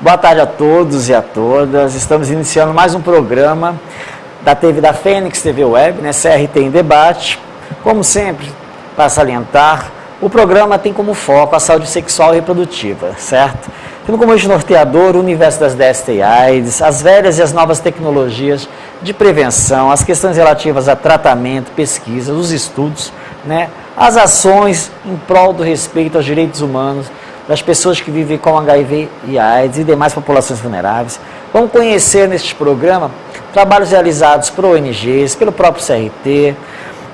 Boa tarde a todos e a todas. Estamos iniciando mais um programa da TV da Fênix TV Web, né? CRT em Debate. Como sempre, para salientar, o programa tem como foco a saúde sexual e reprodutiva, certo? Tendo como eixo norteador o universo das DST e AIDS, as velhas e as novas tecnologias de prevenção, as questões relativas a tratamento, pesquisa, os estudos, né? As ações em prol do respeito aos direitos humanos das pessoas que vivem com HIV e AIDS e demais populações vulneráveis. Vamos conhecer neste programa trabalhos realizados por ONGs, pelo próprio CRT,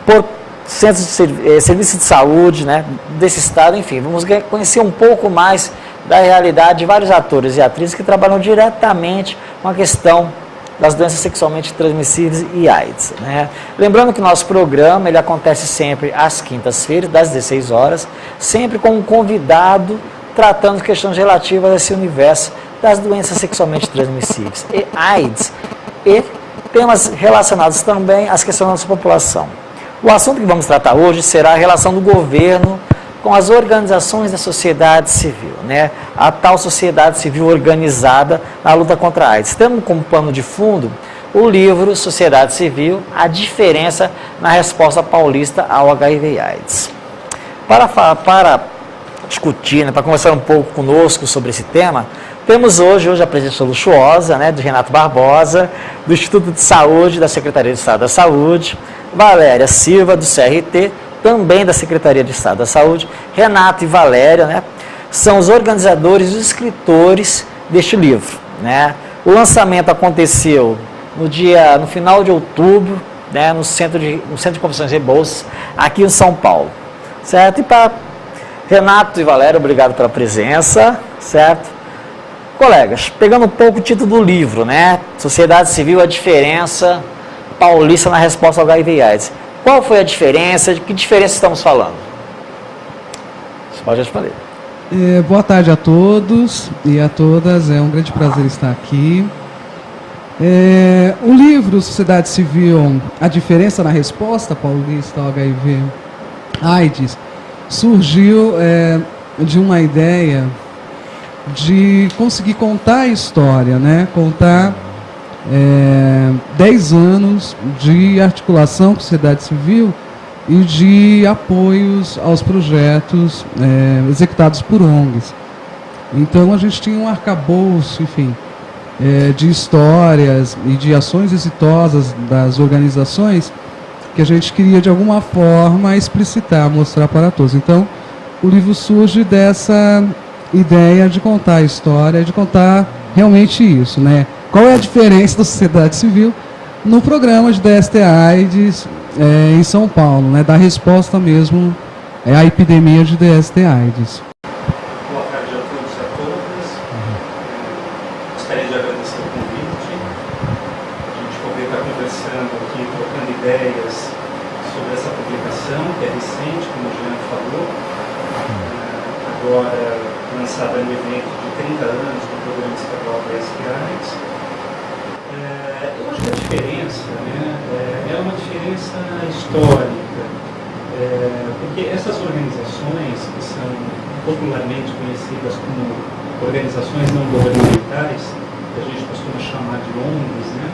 por centros de serviços de saúde, né, desse estado, enfim. Vamos conhecer um pouco mais da realidade de vários atores e atrizes que trabalham diretamente com a questão das doenças sexualmente transmissíveis e AIDS, né? Lembrando que nosso programa ele acontece sempre às quintas-feiras, das 16 horas, sempre com um convidado tratando questões relativas a esse universo das doenças sexualmente transmissíveis e AIDS e temas relacionados também às questões da nossa população. O assunto que vamos tratar hoje será a relação do governo com as organizações da sociedade civil, né? A tal sociedade civil organizada na luta contra a AIDS. Temos como pano de fundo o livro Sociedade Civil, a diferença na resposta paulista ao HIV e AIDS. Para discutir, né, para conversar um pouco conosco sobre esse tema, temos hoje a presença luxuosa, né, de Renato Barbosa, do Instituto de Saúde da Secretaria de Estado da Saúde, Valéria Silva, do CRT, também da Secretaria de Estado da Saúde. Renato e Valéria, né, são os organizadores e os escritores deste livro, né. O lançamento aconteceu no final de outubro, né, no Centro de Convenções e Bolsas, aqui em São Paulo, certo? E para Renato e Valéria, obrigado pela presença, certo? Colegas, pegando um pouco o título do livro, né? Sociedade Civil, a diferença paulista na resposta ao HIV e AIDS. Qual foi a diferença? De que diferença estamos falando? Você pode responder. Boa tarde a todos e a todas, é um grande prazer estar aqui. O livro Sociedade Civil, a diferença na resposta paulista ao HIV AIDS, surgiu de uma ideia de conseguir contar a história, né? Contar 10 anos de articulação com a sociedade civil e de apoios aos projetos executados por ONGs. Então a gente tinha um arcabouço, enfim, de histórias e de ações exitosas das organizações que a gente queria de alguma forma explicitar, mostrar para todos. Então o livro surge dessa ideia de contar a história, de contar realmente isso, né? Qual é a diferença da sociedade civil no programa de DST-AIDS em São Paulo, né? Da resposta mesmo à epidemia de DST-AIDS. Boa tarde a todos e a todas. Gostaria de agradecer o convite, a gente poder estar conversando aqui, trocando ideias sobre essa publicação, que é recente, como o Jean falou, agora lançada no evento de 30 anos do Programa Estadual DST-AIDS. Eu acho que a diferença, né, é uma diferença histórica, porque essas organizações, que são popularmente conhecidas como organizações não governamentais, que a gente costuma chamar de ONGs, né,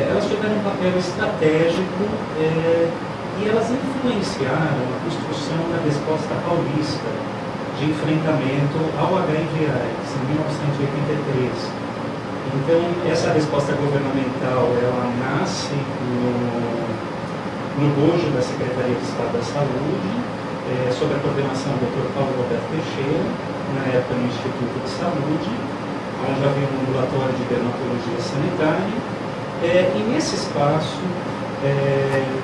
elas tiveram um papel estratégico e elas influenciaram a construção da resposta paulista de enfrentamento ao HIV/AIDS em 1983. Então, essa resposta governamental, ela nasce no bojo da Secretaria de Estado da Saúde, sob a coordenação do Dr. Paulo Roberto Teixeira, na época no Instituto de Saúde, onde havia um ambulatório de dermatologia sanitária, e nesse espaço,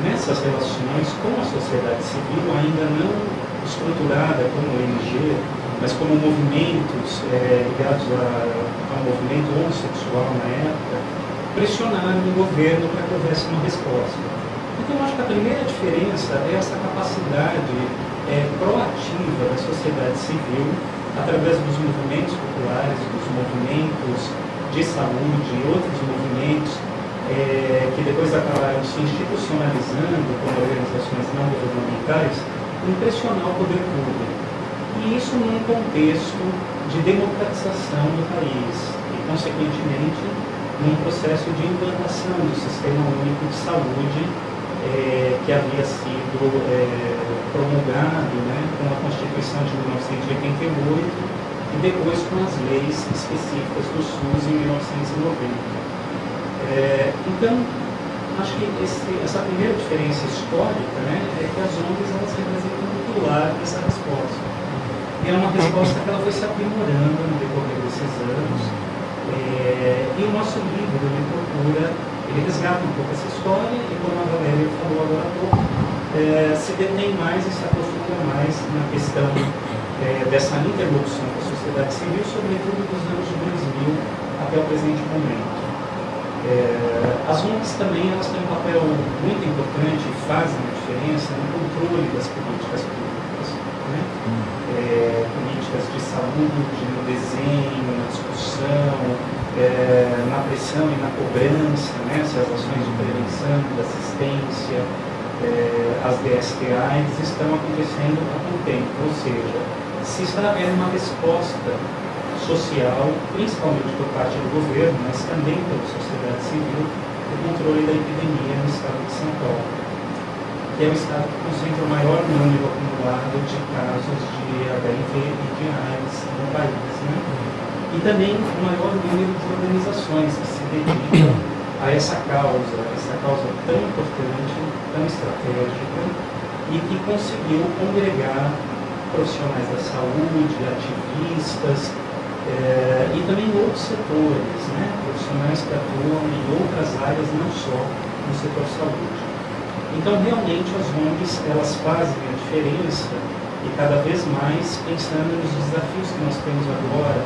nessas relações com a sociedade civil, ainda não estruturada como ONG, mas como movimentos ligados ao movimento homossexual na época, pressionaram o governo para que houvesse uma resposta. Então, eu acho que a primeira diferença é essa capacidade proativa da sociedade civil, através dos movimentos populares, dos movimentos de saúde e outros movimentos que depois acabaram se institucionalizando como organizações não governamentais, impressionar o poder público. E isso num contexto de democratização do país e, consequentemente, num processo de implantação do Sistema Único de Saúde que havia sido promulgado, né, com a Constituição de 1988 e depois com as leis específicas do SUS em 1990. Então, acho que essa primeira diferença histórica, né, é que as ONGs elas representam um pilar dessa resposta. E é uma resposta que ela foi se aprimorando no decorrer desses anos. E o nosso livro, ele procura, ele resgata um pouco essa história e, como a Valéria falou agora há pouco, se detém mais e se aprofunda mais na questão dessa interlocução com a sociedade civil, sobretudo dos anos de 2000 até o presente momento. As ONGs também elas têm um papel muito importante e fazem a diferença no controle das políticas públicas, né? Políticas de saúde, no desenho, na discussão, na pressão e na cobrança, né? Se as ações de prevenção, de assistência, as DST-AIDS estão acontecendo há algum tempo, ou seja, se está havendo uma resposta social, principalmente por parte do governo, mas também pela sociedade civil, o controle da epidemia no estado de São Paulo, que é o estado que concentra o maior número acumulado de casos de HIV e de AIDS no país, né? E também o maior número de organizações que se dedicam a essa causa tão importante, tão estratégica, e que conseguiu congregar profissionais da saúde, ativistas, e também outros setores, né? Profissionais que atuam em outras áreas, não só no setor saúde. Então, realmente, as ONGs elas fazem a diferença e cada vez mais pensando nos desafios que nós temos agora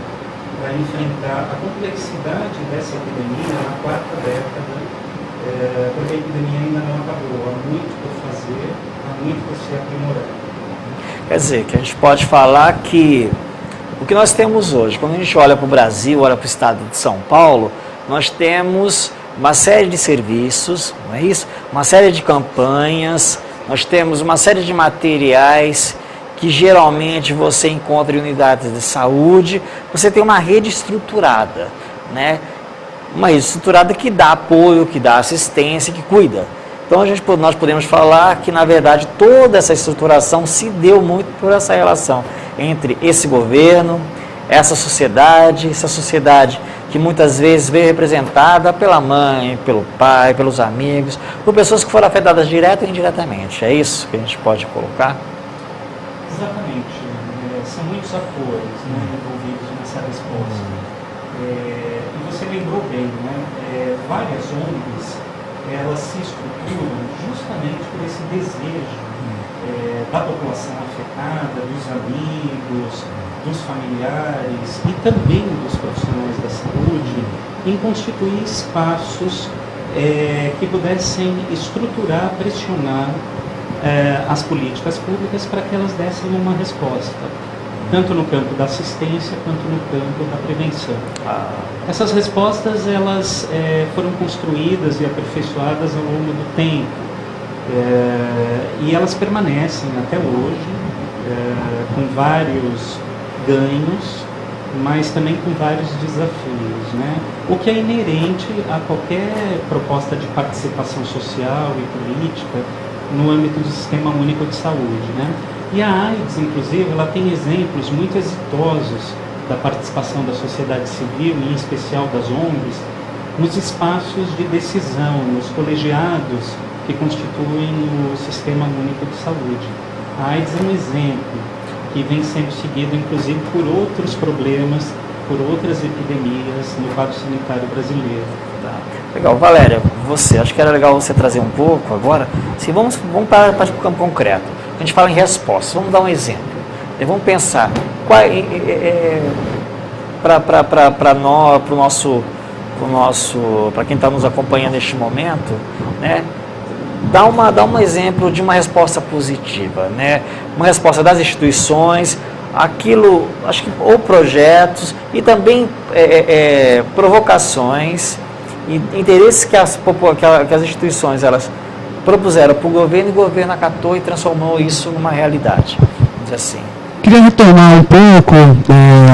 para enfrentar a complexidade dessa epidemia na quarta década, porque a epidemia ainda não acabou. Há muito por fazer, há muito por se aprimorar. Quer dizer, que a gente pode falar que o que nós temos hoje, quando a gente olha para o Brasil, olha para o estado de São Paulo, nós temos uma série de serviços, não é isso? Uma série de campanhas, nós temos uma série de materiais que geralmente você encontra em unidades de saúde, você tem uma rede estruturada, né? Uma rede estruturada que dá apoio, que dá assistência, que cuida. Então nós podemos falar que, na verdade, toda essa estruturação se deu muito por essa relação entre esse governo, essa sociedade que muitas vezes veio representada pela mãe, pelo pai, pelos amigos, por pessoas que foram afetadas direta e indiretamente. É isso que a gente pode colocar? Exatamente. São muitos atores, né, envolvidos nessa resposta. E você lembrou bem, né? Várias ONGs elas se estruturam justamente por esse desejo da população afetada, dos amigos, dos familiares e também dos profissionais da saúde, em constituir espaços que pudessem estruturar, pressionar as políticas públicas para que elas dessem uma resposta, tanto no campo da assistência quanto no campo da prevenção. Essas respostas elas foram construídas e aperfeiçoadas ao longo do tempo, e elas permanecem até hoje, com vários ganhos, mas também com vários desafios, né? O que é inerente a qualquer proposta de participação social e política no âmbito do Sistema Único de Saúde, né? E a AIDS, inclusive, ela tem exemplos muito exitosos da participação da sociedade civil, em especial das ONGs, nos espaços de decisão, nos colegiados que constituem o Sistema Único de Saúde. A AIDS é um exemplo que vem sendo seguido, inclusive, por outros problemas, por outras epidemias no quadro sanitário brasileiro. Tá. Legal. Valéria, acho que era legal você trazer um pouco agora. Assim, vamos para o campo concreto. A gente fala em resposta. Vamos dar um exemplo. Vamos pensar para quem está nos acompanhando neste momento, né? Dá um exemplo de uma resposta positiva, né? Uma resposta das instituições, ou projetos e também provocações e interesses que as instituições elas propuseram para o governo e o governo acatou e transformou isso numa realidade. Vamos dizer assim. queria retomar um pouco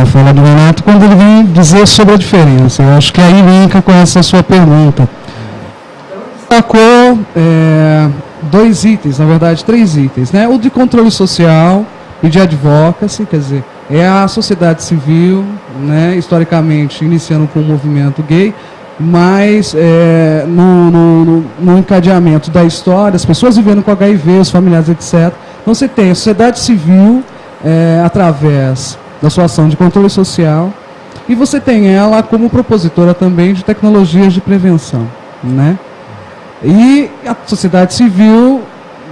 a fala do Renato quando ele vem dizer sobre a diferença. Eu acho que aí linka com essa sua pergunta. Destacou dois itens, na verdade 3 itens, né? O de controle social e de advocacy, quer dizer, é a sociedade civil, né, historicamente iniciando com o movimento gay, mas no encadeamento da história, as pessoas vivendo com HIV, os familiares, etc. Então você tem a sociedade civil através da sua ação de controle social, e você tem ela como propositora também de tecnologias de prevenção, né? E a sociedade civil,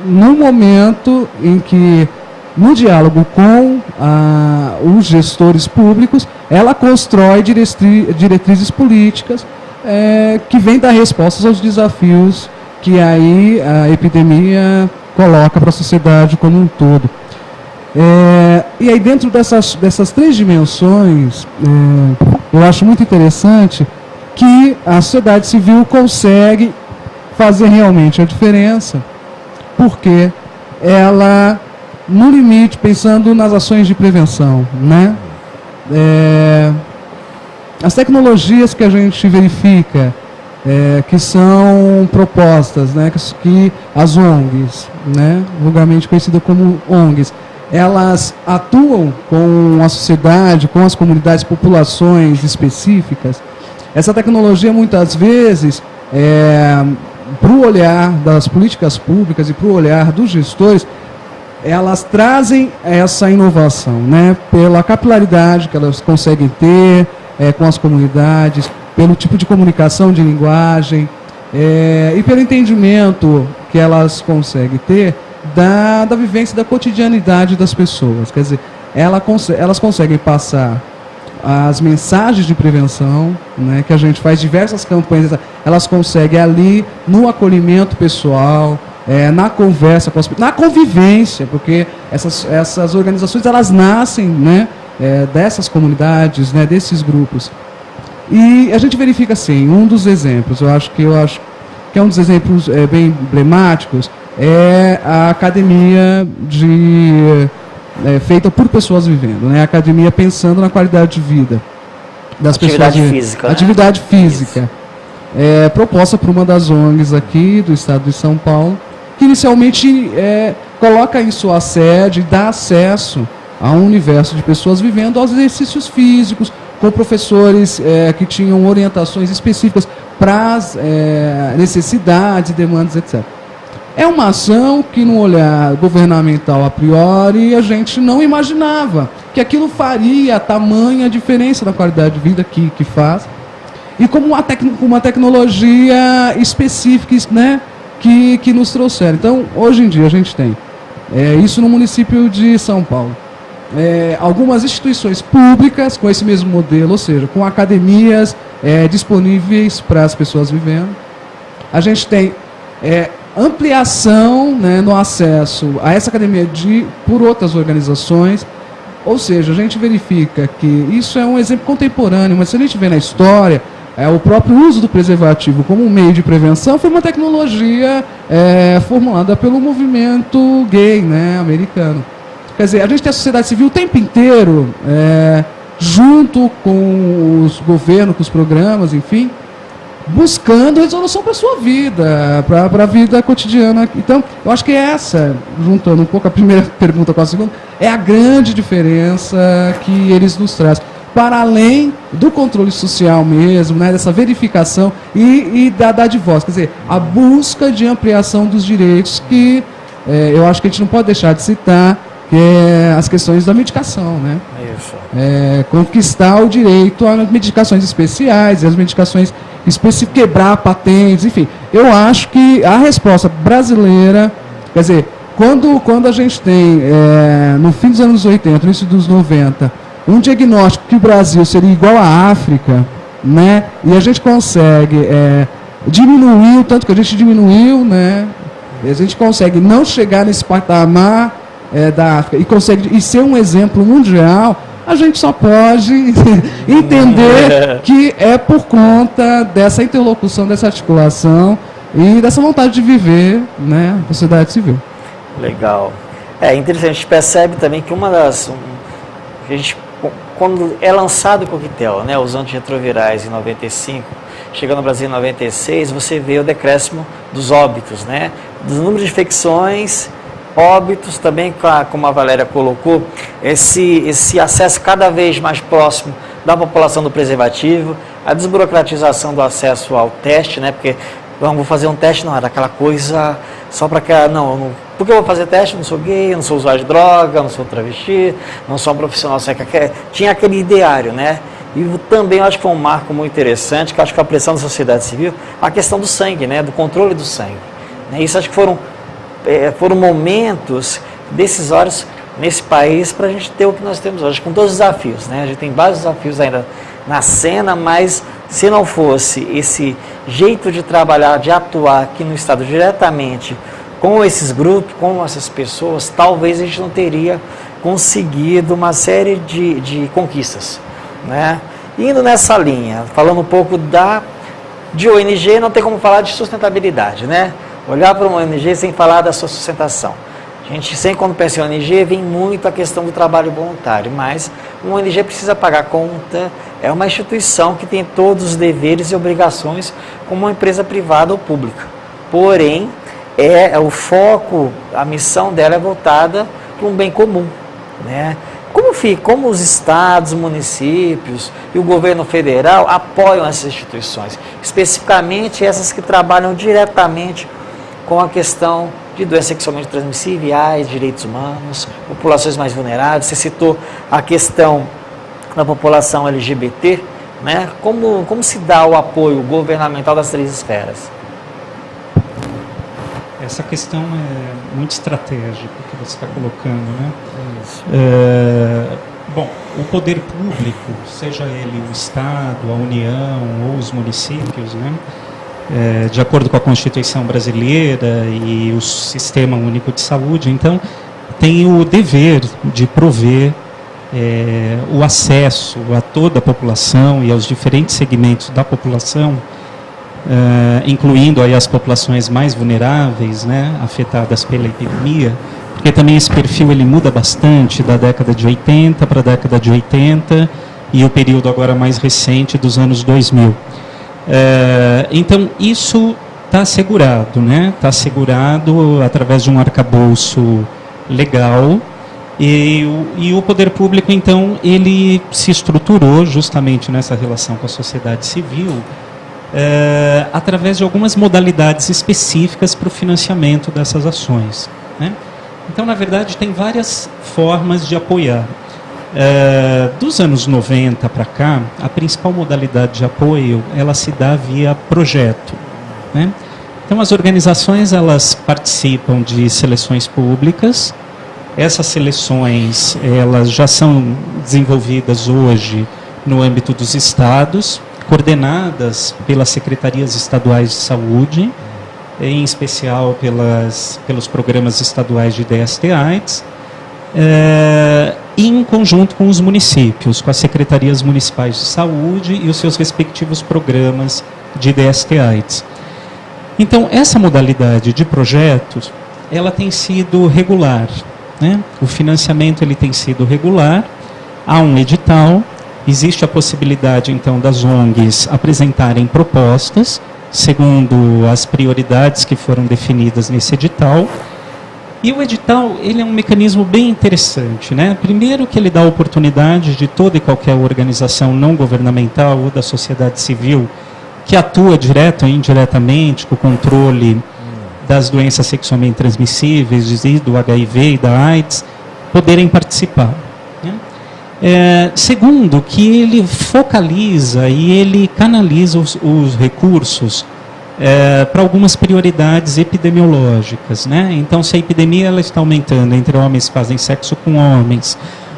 no momento em que, no diálogo com os gestores públicos, ela constrói diretrizes políticas que vêm dar respostas aos desafios que aí a epidemia coloca para a sociedade como um todo. E aí dentro dessas 3 dimensões, eu acho muito interessante que a sociedade civil consegue fazer realmente a diferença, porque ela, no limite, pensando nas ações de prevenção, né? As tecnologias que a gente verifica, que são propostas, né? Que as ONGs, né? Vulgarmente conhecidas como ONGs, elas atuam com a sociedade, com as comunidades, populações específicas. Essa tecnologia, muitas vezes, para o olhar das políticas públicas e para o olhar dos gestores, elas trazem essa inovação, né? Pela capilaridade que elas conseguem ter com as comunidades, pelo tipo de comunicação de linguagem e pelo entendimento que elas conseguem ter da vivência, da cotidianidade das pessoas. Quer dizer, elas conseguem passar as mensagens de prevenção, né, que a gente faz diversas campanhas, elas conseguem ali no acolhimento pessoal, na conversa, na convivência, porque essas organizações, elas nascem, né, dessas comunidades, né, desses grupos. E a gente verifica assim, um dos exemplos, eu acho que é um dos exemplos bem emblemáticos, é a academia feita por pessoas vivendo, né? A academia pensando na qualidade de vida das pessoas. Física, né? Atividade física. Proposta por uma das ONGs aqui do estado de São Paulo, que inicialmente coloca em sua sede e dá acesso a um universo de pessoas vivendo aos exercícios físicos, com professores que tinham orientações específicas para as necessidades, demandas, etc. É uma ação que, no olhar governamental a priori, a gente não imaginava que aquilo faria tamanha diferença na qualidade de vida que faz, e como uma tecnologia específica, né, que nos trouxeram. Então, hoje em dia, a gente tem isso no município de São Paulo. Algumas instituições públicas com esse mesmo modelo, ou seja, com academias disponíveis para as pessoas vivendo. A gente tem ampliação, né, no acesso a essa academia por outras organizações, ou seja, a gente verifica que isso é um exemplo contemporâneo, mas se a gente vê na história, o próprio uso do preservativo como um meio de prevenção foi uma tecnologia formulada pelo movimento gay, né, americano. Quer dizer, a gente tem a sociedade civil o tempo inteiro, junto com os governos, com os programas, enfim, buscando resolução para a sua vida, para a vida cotidiana. Então, eu acho que juntando um pouco a primeira pergunta com a segunda, é a grande diferença que eles nos trazem. Para além do controle social mesmo, né, dessa verificação e da de voz, quer dizer, a busca de ampliação dos direitos que eu acho que a gente não pode deixar de citar, que é as questões da medicação, né? Isso. Conquistar o direito a medicações especiais, as medicações específicas, quebrar patentes, enfim. Eu acho que a resposta brasileira, quer dizer, quando a gente tem, no fim dos anos 80, no início dos 90, um diagnóstico que o Brasil seria igual à África, né? E a gente consegue diminuir o tanto que a gente diminuiu, né? E a gente consegue não chegar nesse patamar da África e consegue ser um exemplo mundial, a gente só pode entender que é por conta dessa interlocução, dessa articulação e dessa vontade de viver, né, a sociedade civil. Legal. Interessante, a gente percebe também que um quando é lançado o coquetel, né, os antirretrovirais em 95, chegando no Brasil em 96, você vê o decréscimo dos óbitos, né, dos números de infecções, óbitos também, como a Valéria colocou, esse acesso cada vez mais próximo da população do preservativo, a desburocratização do acesso ao teste, né, porque vou fazer um teste, não era aquela coisa só para que, porque eu vou fazer teste, eu não sou gay, eu não sou usuário de droga, eu não sou travesti, não sou um profissional, tinha aquele ideário, né? E também eu acho que foi um marco muito interessante, que eu acho que a pressão da sociedade civil, a questão do sangue, né? Do controle do sangue. Né? Isso acho que foram momentos decisórios nesse país para a gente ter o que nós temos hoje, com todos os desafios, né? A gente tem vários desafios ainda na cena, mas se não fosse esse jeito de trabalhar, de atuar aqui no Estado diretamente com esses grupos, com essas pessoas, talvez a gente não teria conseguido uma série de conquistas, né? Indo nessa linha, falando um pouco de ONG, não tem como falar de sustentabilidade, né? Olhar para uma ONG sem falar da sua sustentação. A gente sempre, quando pensa em ONG, vem muito a questão do trabalho voluntário, mas uma ONG precisa pagar conta, é uma instituição que tem todos os deveres e obrigações como uma empresa privada ou pública. Porém, o foco, a missão dela é voltada para um bem comum, né? Como os estados, municípios e o governo federal apoiam essas instituições, especificamente essas que trabalham diretamente com a questão de doenças sexualmente transmissíveis, direitos humanos, populações mais vulneráveis. Você citou a questão da população LGBT, né? Como se dá o apoio governamental das 3 esferas? Essa questão é muito estratégica que você está colocando, né? Bom, o poder público, seja ele o Estado, a União ou os municípios, né? De acordo com a Constituição brasileira e o Sistema Único de Saúde, então, tem o dever de prover o acesso a toda a população e aos diferentes segmentos da população, incluindo aí as populações mais vulneráveis, né, afetadas pela epidemia, porque também esse perfil ele muda bastante da década de 80 para a década de 80 e o período agora mais recente dos anos 2000. Então, isso está assegurado, né? Está assegurado através de um arcabouço legal e o poder público, então, ele se estruturou justamente nessa relação com a sociedade civil através de algumas modalidades específicas para o financiamento dessas ações, né? Então, na verdade, tem várias formas de apoiar. Dos anos 90 para cá, a principal modalidade de apoio, ela se dá via projeto, né? Então, as organizações, elas participam de seleções públicas. Essas seleções, elas já são desenvolvidas hoje no âmbito dos estados, coordenadas pelas secretarias estaduais de saúde, em especial pelos programas estaduais de DST-AIDS, e em conjunto com os municípios, com as secretarias municipais de saúde e os seus respectivos programas de DST-AIDS. Então, essa modalidade de projetos, ela tem sido regular, né? O financiamento ele tem sido regular, há um edital, existe a possibilidade, então, das ONGs apresentarem propostas, segundo as prioridades que foram definidas nesse edital. E o edital, ele é um mecanismo bem interessante, né? Primeiro que ele dá a oportunidade de toda e qualquer organização não governamental ou da sociedade civil que atua direto ou indiretamente com o controle das doenças sexualmente transmissíveis e do HIV e da AIDS, poderem participar, né? Segundo, que ele focaliza e ele canaliza os recursos para algumas prioridades epidemiológicas, né? Então, se a epidemia ela está aumentando entre homens que fazem sexo com homens,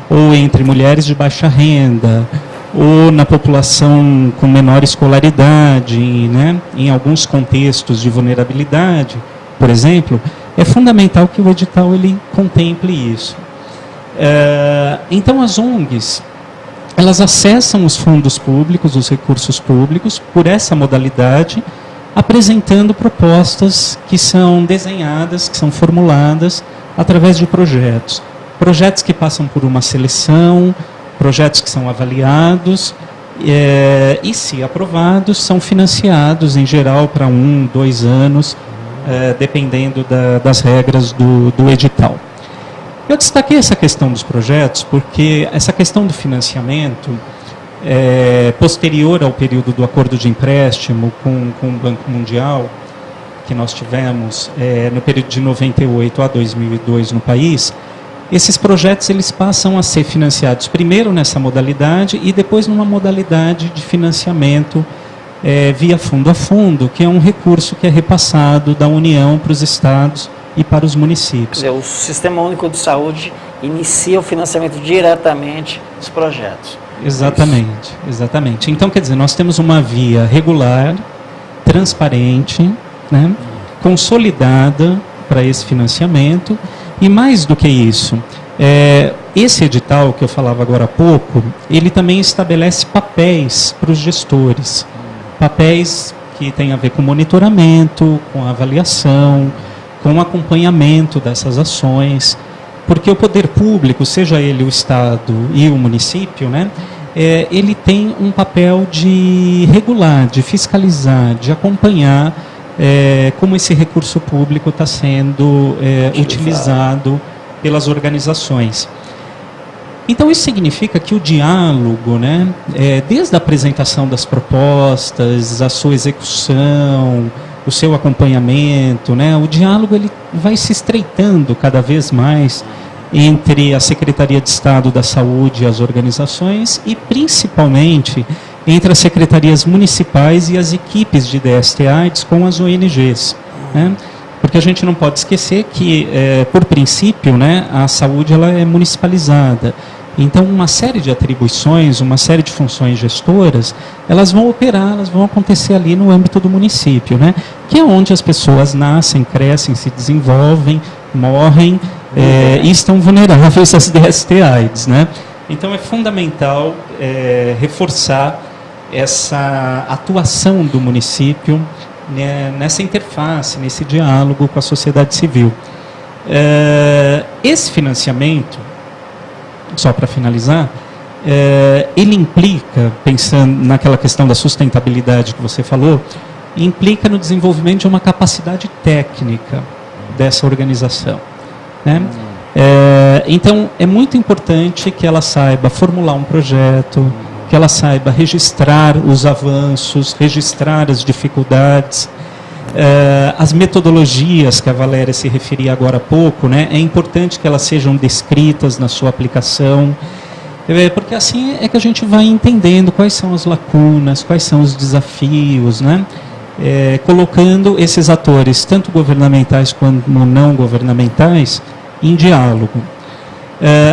ou entre mulheres de baixa renda, ou na população com menor escolaridade, né? Em alguns contextos de vulnerabilidade, por exemplo, é fundamental que o edital ele contemple isso. Então, as ONGs, elas acessam os fundos públicos, os recursos públicos, por essa modalidade, apresentando propostas que são desenhadas, que são formuladas através de projetos. Projetos que passam por uma seleção, projetos que são avaliados e, se aprovados, são financiados, em geral, para 1, 2 anos, dependendo das regras do edital. Eu destaquei essa questão dos projetos porque essa questão do financiamento, posterior ao período do acordo de empréstimo com o Banco Mundial, que nós tivemos no período de 98 a 2002 no país, esses projetos eles passam a ser financiados primeiro nessa modalidade e depois numa modalidade de financiamento via fundo a fundo, que é um recurso que é repassado da União para os estados e para os municípios. Quer dizer, o Sistema Único de Saúde inicia o financiamento diretamente dos projetos. Exatamente, exatamente. Então, quer dizer, nós temos uma via regular, transparente, né, consolidada para esse financiamento, e mais do que isso, esse edital que eu falava agora há pouco, ele também estabelece papéis para os gestores, papéis que têm a ver com monitoramento, com avaliação, com acompanhamento dessas ações, porque o poder público, seja ele o Estado e o município, né, ele tem um papel de regular, de fiscalizar, de acompanhar como esse recurso público está sendo utilizado pelas organizações. Então, isso significa que o diálogo, né, desde a apresentação das propostas, a sua execução, o seu acompanhamento, né, o diálogo ele vai se estreitando cada vez mais entre a Secretaria de Estado da Saúde e as organizações e, principalmente, entre as secretarias municipais e as equipes de DST-AIDS com as ONGs. Né? Porque a gente não pode esquecer que, por princípio, né, a saúde ela é municipalizada. Então, uma série de atribuições, uma série de funções gestoras, elas vão operar, elas vão acontecer ali no âmbito do município, né? Que é onde as pessoas nascem, crescem, se desenvolvem, morrem e estão vulneráveis às DST-AIDS, né? Então, é fundamental reforçar essa atuação do município, né, nessa interface, nesse diálogo com a sociedade civil. Esse financiamento, só para finalizar, ele implica, pensando naquela questão da sustentabilidade que você falou, implica no desenvolvimento de uma capacidade técnica dessa organização. Né? Então, é muito importante que ela saiba formular um projeto, que ela saiba registrar os avanços, registrar as dificuldades, as metodologias que a Valéria se referia agora há pouco, né? É importante que elas sejam descritas na sua aplicação, porque assim é que a gente vai entendendo quais são as lacunas, quais são os desafios, né? Colocando esses atores, tanto governamentais quanto não governamentais, em diálogo.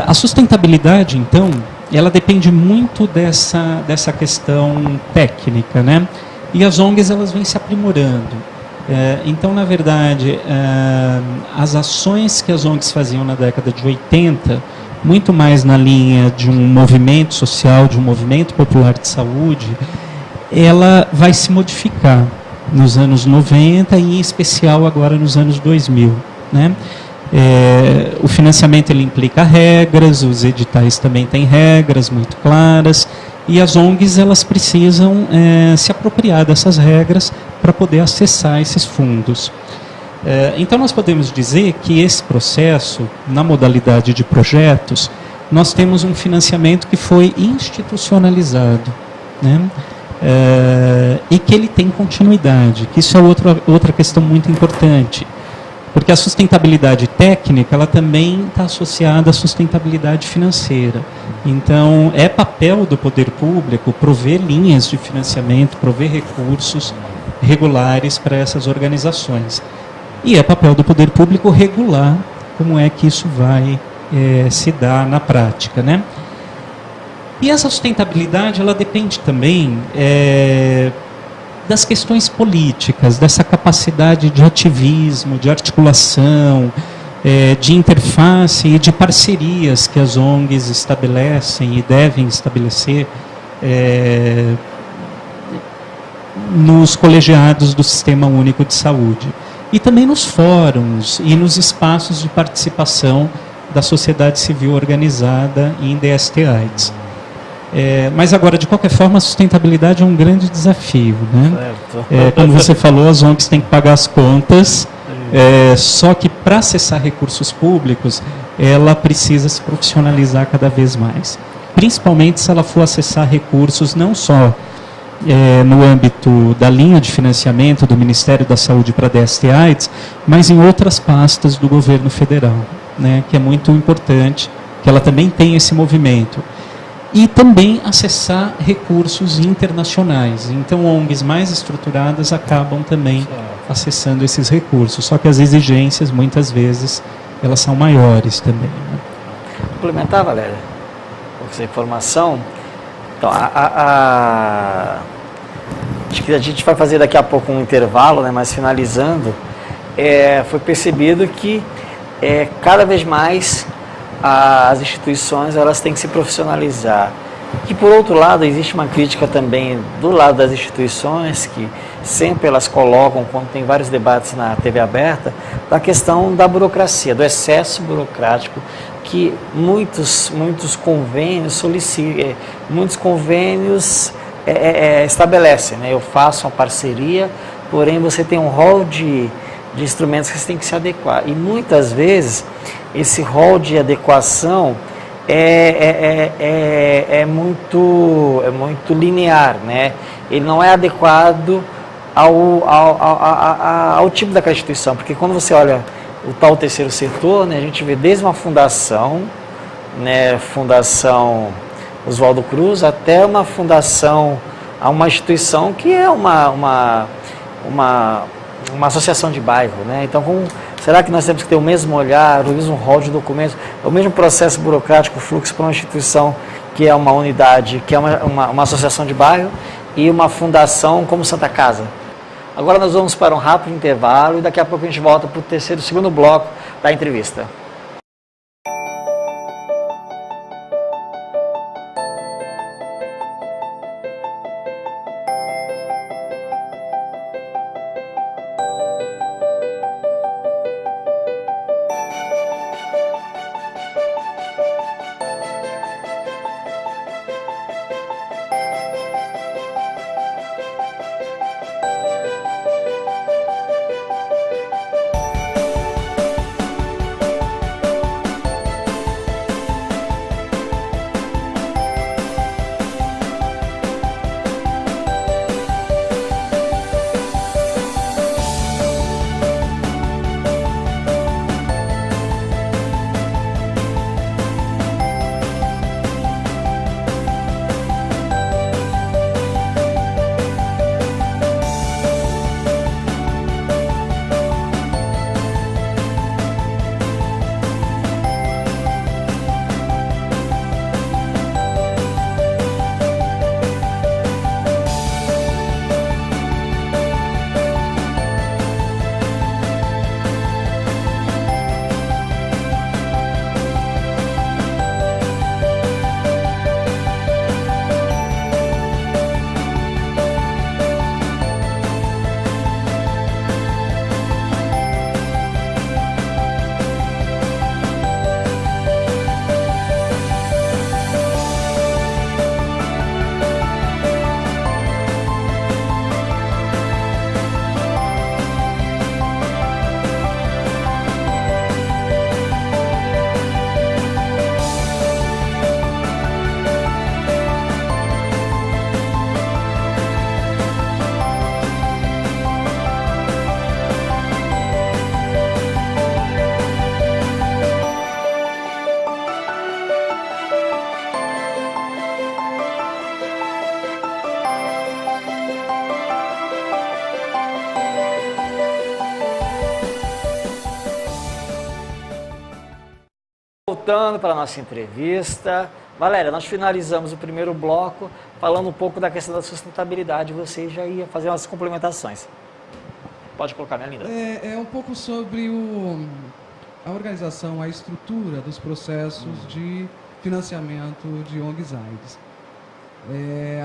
A sustentabilidade, então, ela depende muito dessa questão técnica, né? E as ONGs elas vêm se aprimorando. Então, na verdade, as ações que as ONGs faziam na década de 80, muito mais na linha de um movimento social, de um movimento popular de saúde, ela vai se modificar nos anos 90 e, em especial, agora nos anos 2000, né? O financiamento ele implica regras, os editais também têm regras muito claras, e as ONGs elas precisam se apropriar dessas regras para poder acessar esses fundos. Então nós podemos dizer que esse processo, na modalidade de projetos, nós temos um financiamento que foi institucionalizado, né? E que ele tem continuidade, que isso é outra questão muito importante. Porque a sustentabilidade técnica, ela também está associada à sustentabilidade financeira. Então, é papel do poder público prover linhas de financiamento, prover recursos regulares para essas organizações. E é papel do poder público regular como é que isso vai se dar na prática, né? E essa sustentabilidade, ela depende também das questões políticas, dessa capacidade de ativismo, de articulação, de interface e de parcerias que as ONGs estabelecem e devem estabelecer nos colegiados do Sistema Único de Saúde. E também nos fóruns e nos espaços de participação da sociedade civil organizada em DST-AIDS. Mas agora, de qualquer forma, a sustentabilidade é um grande desafio, né? Certo. Como você falou, as ONGs têm que pagar as contas, só que para acessar recursos públicos, ela precisa se profissionalizar cada vez mais. Principalmente se ela for acessar recursos não só no âmbito da linha de financiamento do Ministério da Saúde para DST-AIDS, mas em outras pastas do governo federal, né? Que é muito importante que ela também tenha esse movimento. E também acessar recursos internacionais. Então, ONGs mais estruturadas acabam também acessando esses recursos, só que as exigências, muitas vezes, elas são maiores também, né? Complementar, Valéria, essa informação. Então, acho que a gente vai fazer daqui a pouco um intervalo, né, mas finalizando, foi percebido que cada vez mais as instituições elas têm que se profissionalizar. E por outro lado, existe uma crítica também do lado das instituições, que sempre elas colocam, quando tem vários debates na TV aberta, da questão da burocracia, do excesso burocrático, que muitos convênios estabelecem, né? Eu faço uma parceria, porém você tem um rol de instrumentos que você tem que se adequar. E muitas vezes esse rol de adequação é muito linear, né? Ele não é adequado ao tipo daquela instituição, porque quando você olha o tal terceiro setor, né, a gente vê desde uma fundação, né, Fundação Oswaldo Cruz, até uma fundação, a uma instituição que é uma associação de bairro, né? Então, será que nós temos que ter o mesmo olhar, o mesmo rol de documentos, o mesmo processo burocrático, fluxo para uma instituição que é uma unidade, que é uma associação de bairro e uma fundação como Santa Casa? Agora nós vamos para um rápido intervalo e daqui a pouco a gente volta para o segundo bloco da entrevista. Voltando para a nossa entrevista, Valéria, nós finalizamos o primeiro bloco falando um pouco da questão da sustentabilidade. Você já ia fazer umas complementações. Pode colocar, minha linda. É um pouco sobre a organização, a estrutura dos processos de financiamento de ONGs AIDS.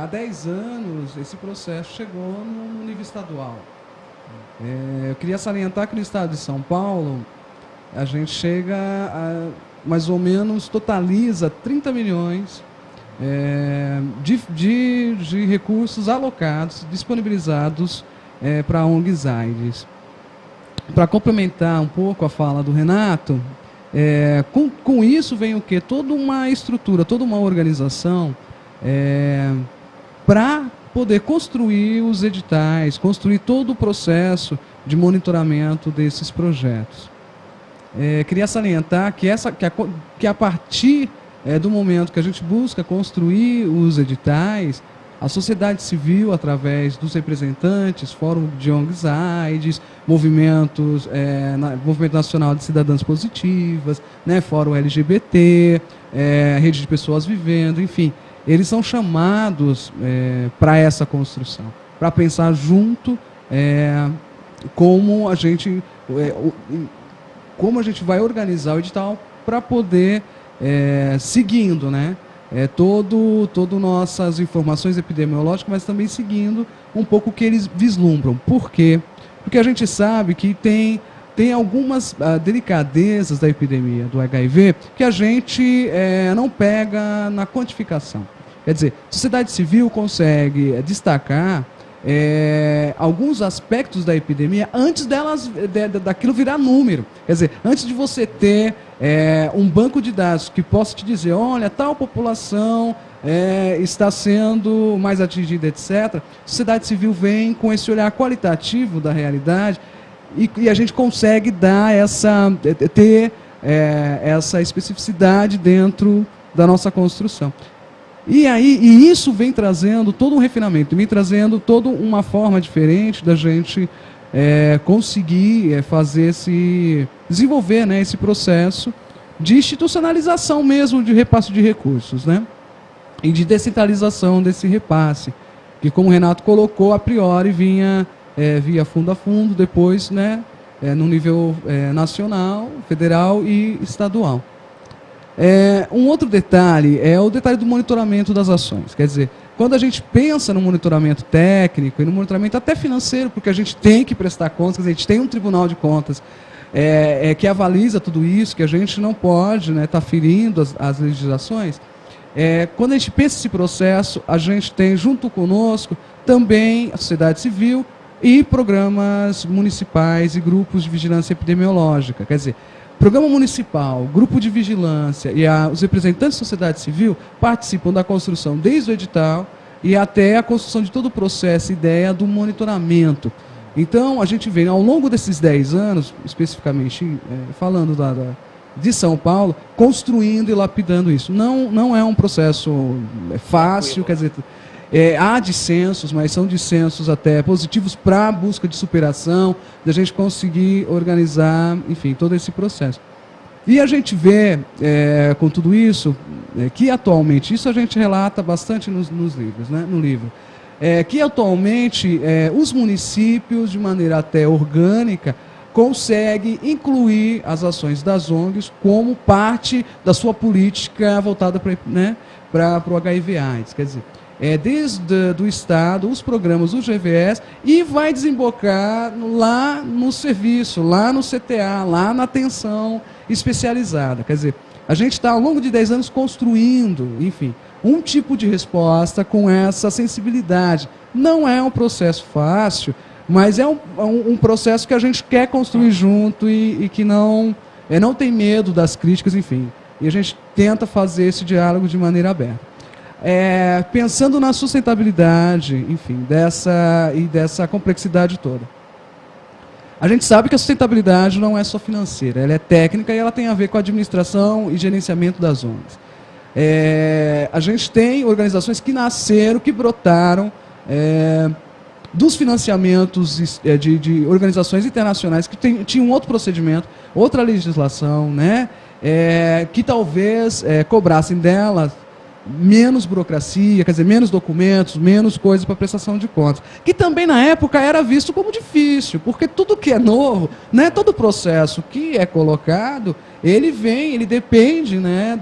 Há 10 anos, esse processo chegou no nível estadual. Eu queria salientar que no estado de São Paulo, a gente chega a mais ou menos totaliza 30 milhões de recursos alocados, disponibilizados para ONGs AIDS. Para complementar um pouco a fala do Renato, com isso vem o quê? Toda uma estrutura, toda uma organização para poder construir os editais, construir todo o processo de monitoramento desses projetos. Queria salientar que a partir do momento que a gente busca construir os editais, a sociedade civil, através dos representantes, Fórum de ONGs AIDS, Movimento Nacional de Cidadãs Positivas, né, Fórum LGBT, Rede de Pessoas Vivendo, enfim, eles são chamados para essa construção, para pensar junto como a gente vai organizar o edital para poder, seguindo, né, todo nossas informações epidemiológicas, mas também seguindo um pouco o que eles vislumbram. Por quê? Porque a gente sabe que tem algumas delicadezas da epidemia do HIV que a gente não pega na quantificação. Quer dizer, a sociedade civil consegue destacar alguns aspectos da epidemia antes daquilo virar número. Quer dizer, antes de você ter um banco de dados que possa te dizer, olha, tal população está sendo mais atingida, etc. A sociedade civil vem com esse olhar qualitativo da realidade e a gente consegue ter essa especificidade dentro da nossa construção. E isso vem trazendo todo um refinamento, vem trazendo toda uma forma diferente da gente conseguir desenvolver, né, esse processo de institucionalização mesmo de repasse de recursos, né, e de descentralização desse repasse, que, como o Renato colocou, a priori vinha via fundo a fundo, depois, né, no nível nacional, federal e estadual. Um outro detalhe é o detalhe do monitoramento das ações. Quer dizer, quando a gente pensa no monitoramento técnico e no monitoramento até financeiro, porque a gente tem que prestar contas, quer dizer, a gente tem um tribunal de contas que avaliza tudo isso, que a gente não pode estar ferindo as legislações. Quando a gente pensa esse processo, a gente tem junto conosco também a sociedade civil e programas municipais e grupos de vigilância epidemiológica. Quer dizer, programa municipal, grupo de vigilância e os representantes da sociedade civil participam da construção desde o edital e até a construção de todo o processo, ideia do monitoramento. Então, a gente vem, ao longo desses 10 anos, especificamente falando de São Paulo, construindo e lapidando isso. Não é um processo fácil, quer dizer, há dissensos, mas são dissensos até positivos para a busca de superação, da gente conseguir organizar, enfim, todo esse processo. E a gente vê, com tudo isso, que atualmente, isso a gente relata bastante nos livros, né, no livro, que atualmente os municípios, de maneira até orgânica, conseguem incluir as ações das ONGs como parte da sua política voltada para o HIV/AIDS. Quer dizer, desde do Estado, os programas do GVS, e vai desembocar lá no serviço, lá no CTA, lá na atenção especializada. Quer dizer, a gente está, ao longo de 10 anos, construindo, enfim, um tipo de resposta com essa sensibilidade. Não é um processo fácil, mas é um processo que a gente quer construir junto e que não tem medo das críticas, enfim. E a gente tenta fazer esse diálogo de maneira aberta. Pensando na sustentabilidade, enfim, dessa complexidade toda. A gente sabe que a sustentabilidade não é só financeira, ela é técnica e ela tem a ver com a administração e gerenciamento das ONGs. A gente tem organizações que nasceram, que brotaram dos financiamentos de organizações internacionais que tinham outro procedimento, outra legislação, né, que talvez cobrassem delas menos burocracia, quer dizer, menos documentos, menos coisas para prestação de contas. Que também na época era visto como difícil, porque tudo que é novo, né, todo processo que é colocado, ele depende, né,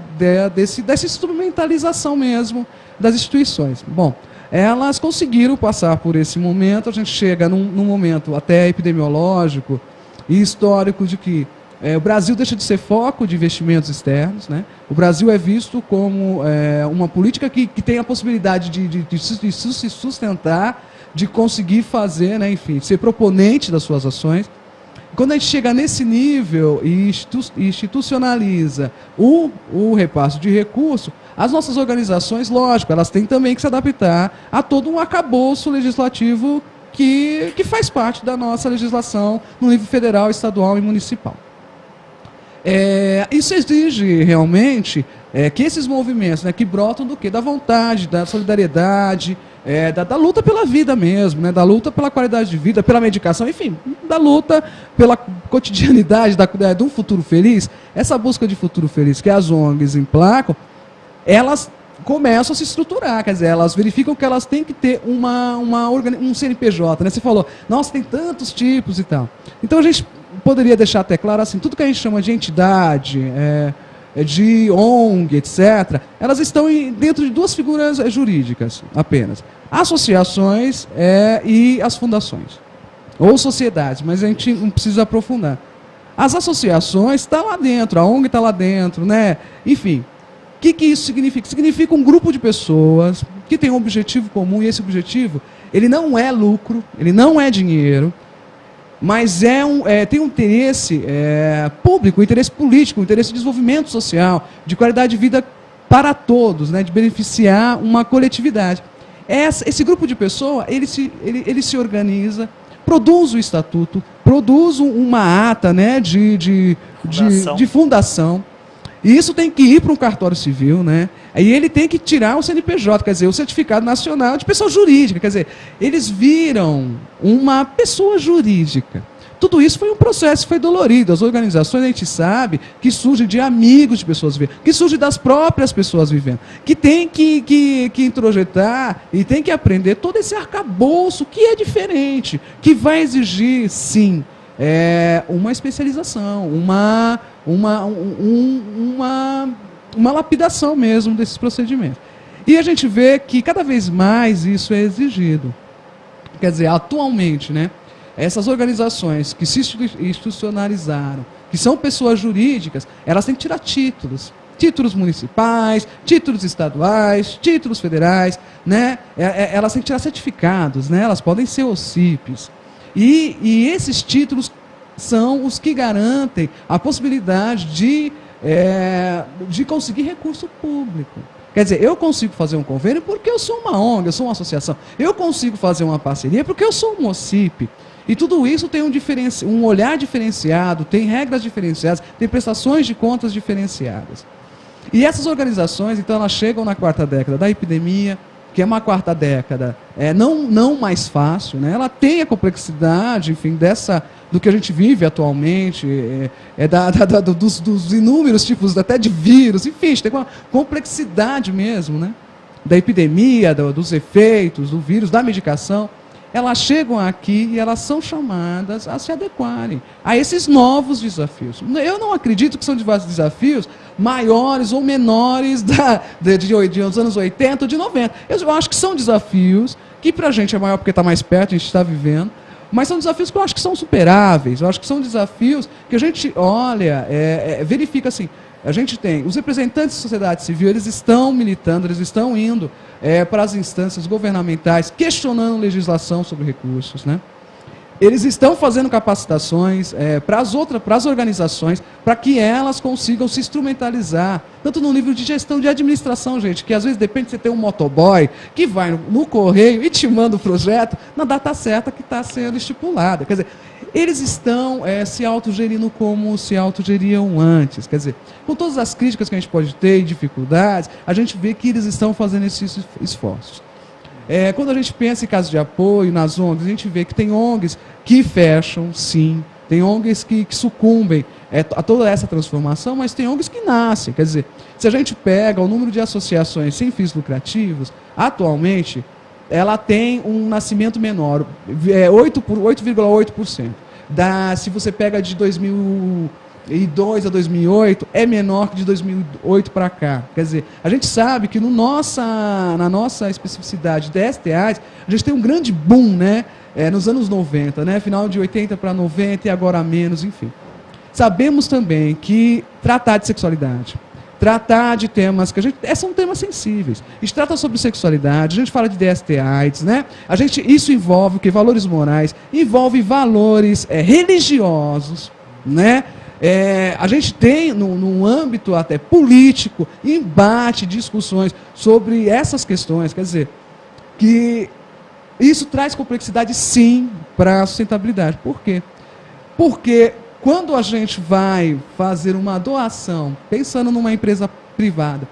dessa instrumentalização mesmo das instituições. Bom, elas conseguiram passar por esse momento, a gente chega num momento até epidemiológico e histórico de que o Brasil deixa de ser foco de investimentos externos, né? O Brasil é visto como uma política que tem a possibilidade de se sustentar, de conseguir fazer, né, enfim, ser proponente das suas ações. Quando a gente chega nesse nível e institucionaliza o repasse de recursos, as nossas organizações, lógico, elas têm também que se adaptar a todo um arcabouço legislativo que faz parte da nossa legislação no nível federal, estadual e municipal. Isso exige realmente que esses movimentos, né, que brotam do quê? Da vontade, da solidariedade, da luta pela vida mesmo, né, da luta pela qualidade de vida, pela medicação, enfim, da luta pela cotidianidade, de um futuro feliz. Essa busca de futuro feliz que as ONGs emplacam, elas começam a se estruturar, quer dizer, elas verificam que elas têm que ter um CNPJ, né? Você falou, nossa, tem tantos tipos e tal. Então a gente poderia deixar até claro assim, tudo que a gente chama de entidade, de ONG, etc., elas estão dentro de duas figuras jurídicas apenas. Associações e as fundações. Ou sociedades, mas a gente não precisa aprofundar. As associações estão lá dentro, a ONG está lá dentro, né? Enfim, o que isso significa? Significa um grupo de pessoas que tem um objetivo comum, e esse objetivo, ele não é lucro, ele não é dinheiro, mas tem um interesse público, um interesse político, um interesse de desenvolvimento social, de qualidade de vida para todos, né, de beneficiar uma coletividade. Esse grupo de pessoas, ele se organiza, produz o estatuto, produz uma ata, né, de fundação, e isso tem que ir para um cartório civil, né? Aí ele tem que tirar o CNPJ, quer dizer, o Certificado Nacional de Pessoa Jurídica, quer dizer, eles viram uma pessoa jurídica. Tudo isso foi um processo, foi dolorido. As organizações, a gente sabe, que surgem de amigos de pessoas vivendo, que surgem das próprias pessoas vivendo, que tem que introjetar e tem que aprender todo esse arcabouço que é diferente, que vai exigir, sim, uma especialização, uma lapidação mesmo desses procedimentos. E a gente vê que cada vez mais isso é exigido. Quer dizer, atualmente, né, essas organizações que se institucionalizaram, que são pessoas jurídicas, elas têm que tirar títulos. Títulos municipais, títulos estaduais, títulos federais, né? Elas têm que tirar certificados, né? Elas podem ser OCIPs. E esses títulos são os que garantem a possibilidade de conseguir recurso público. Quer dizer, eu consigo fazer um convênio porque eu sou uma ONG, eu sou uma associação. Eu consigo fazer uma parceria porque eu sou um OCIP. E tudo isso tem um olhar diferenciado, tem regras diferenciadas, tem prestações de contas diferenciadas. E essas organizações, então, elas chegam na quarta década da epidemia, que é uma quarta década não mais fácil, né? Ela tem a complexidade, enfim, do que a gente vive atualmente, dos inúmeros tipos até de vírus, enfim, a gente tem uma complexidade mesmo, né? Da epidemia, dos efeitos, do vírus, da medicação. Elas chegam aqui e elas são chamadas a se adequarem a esses novos desafios. Eu não acredito que são desafios maiores ou menores dos anos 80 ou de 90. Eu acho que são desafios que para a gente é maior porque está mais perto, a gente está vivendo, mas são desafios que eu acho que são superáveis. Eu acho que são desafios que a gente olha, verifica assim. A gente tem os representantes da sociedade civil, eles estão militando, eles estão indo para as instâncias governamentais, questionando legislação sobre recursos, né? Eles estão fazendo capacitações para as organizações, para que elas consigam se instrumentalizar, tanto no nível de gestão de administração, gente, que às vezes depende de você ter um motoboy que vai no correio e te manda o projeto na data certa que está sendo estipulada. Quer dizer, eles estão se autogerindo como se autogeriam antes. Quer dizer, com todas as críticas que a gente pode ter e dificuldades, a gente vê que eles estão fazendo esses esforços. Quando a gente pensa em casos de apoio nas ONGs, a gente vê que tem ONGs que fecham, sim, tem ONGs que sucumbem a toda essa transformação, mas tem ONGs que nascem. Quer dizer, se a gente pega o número de associações sem fins lucrativos, atualmente, ela tem um nascimento menor, 8,8%. Se você pega de 2002 a 2008, é menor que de 2008 para cá. Quer dizer, a gente sabe que na nossa especificidade de STAs, a gente tem um grande boom, né? Nos anos 90, né? Final de 80 para 90 e agora menos, enfim. Sabemos também que tratar de sexualidade, tratar de temas que são temas sensíveis. A gente trata sobre sexualidade, a gente fala de DST/AIDS, né? Isso envolve o que? Valores morais, envolve valores religiosos, né? A gente tem, num âmbito até político, embate, discussões sobre essas questões. Quer dizer, que isso traz complexidade, sim, para a sustentabilidade. Por quê? Porque quando a gente vai fazer uma doação, pensando numa empresa privada,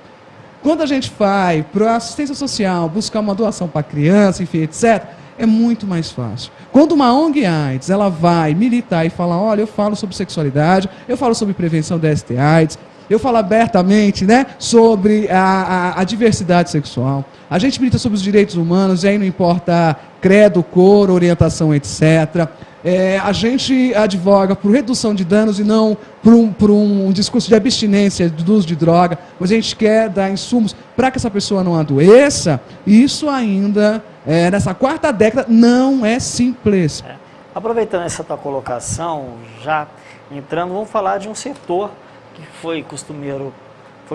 quando a gente vai para a assistência social, buscar uma doação para criança, enfim, etc., é muito mais fácil. Quando uma ONG AIDS, ela vai militar e falar, olha, eu falo sobre sexualidade, eu falo sobre prevenção da ST/AIDS, eu falo abertamente, né, sobre a diversidade sexual, a gente milita sobre os direitos humanos, e aí não importa credo, cor, orientação, etc., a gente advoga por redução de danos e não por um discurso de abstinência do uso de droga, mas a gente quer dar insumos para que essa pessoa não adoeça. Isso ainda, nessa quarta década, não é simples. Aproveitando essa tua colocação, já entrando, vamos falar de um setor que foi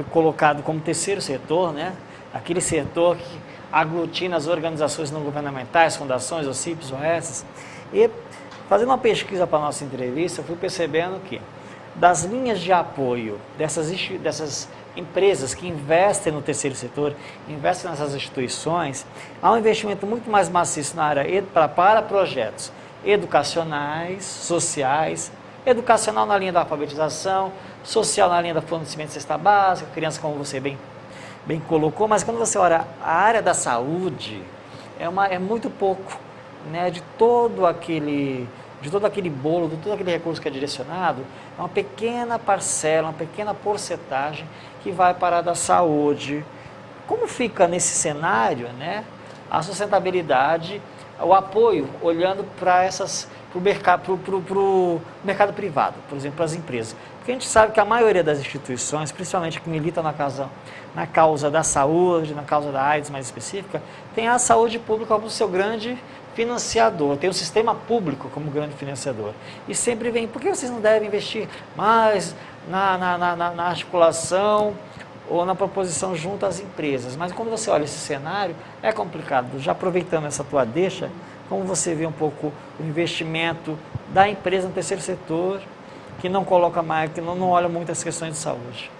colocado como terceiro setor, né? Aquele setor que aglutina as organizações não governamentais, fundações, OCIPs, OS. E fazendo uma pesquisa para a nossa entrevista, eu fui percebendo que das linhas de apoio dessas empresas que investem no terceiro setor, investem nessas instituições, há um investimento muito mais maciço na área para projetos educacionais, sociais, educacional na linha da alfabetização, social na linha do fornecimento de cesta básica, criança, como você bem colocou, mas quando você olha a área da saúde, é muito pouco, né, de todo aquele bolo, de todo aquele recurso que é direcionado, é uma pequena parcela, uma pequena porcentagem que vai para a da saúde. Como fica nesse cenário, né, a sustentabilidade, o apoio, olhando para o mercado privado, por exemplo, para as empresas? Porque a gente sabe que a maioria das instituições, principalmente que militam na causa da saúde, na causa da AIDS mais específica, tem a saúde pública como seu grande financiador, tem o sistema público como grande financiador. E sempre vem, por que vocês não devem investir mais na articulação ou na proposição junto às empresas? Mas quando você olha esse cenário, é complicado. Já aproveitando essa tua deixa, como você vê um pouco o investimento da empresa no terceiro setor, que não coloca mais, que não olha muito as questões de saúde?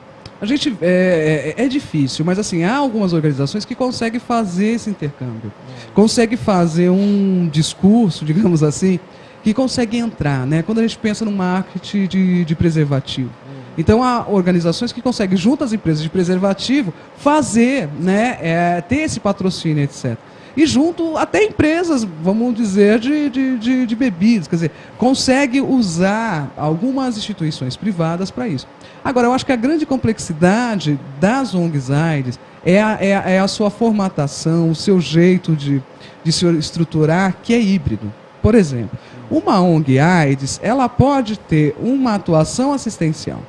A gente, é difícil, mas assim, há algumas organizações que conseguem fazer esse intercâmbio, conseguem fazer um discurso, digamos assim, que consegue entrar, né? Quando a gente pensa no marketing de preservativo. Então, há organizações que conseguem, junto às empresas de preservativo, fazer, né, ter esse patrocínio, etc. E junto até empresas, vamos dizer, de bebidas, quer dizer, consegue usar algumas instituições privadas para isso. Agora, eu acho que a grande complexidade das ONGs AIDS é a sua formatação, o seu jeito de se estruturar, que é híbrido. Por exemplo, uma ONG AIDS, ela pode ter uma atuação assistencial.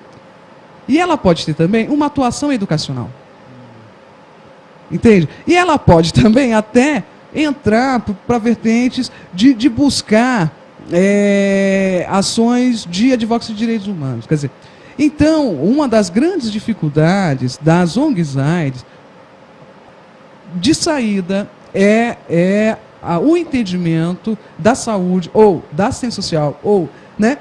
E ela pode ter também uma atuação educacional. Entende? E ela pode também até entrar para vertentes de buscar ações de advocacia de direitos humanos. Quer dizer, então, uma das grandes dificuldades das ONGs AIDS de saída é o entendimento da saúde, ou da assistência social, ou, né,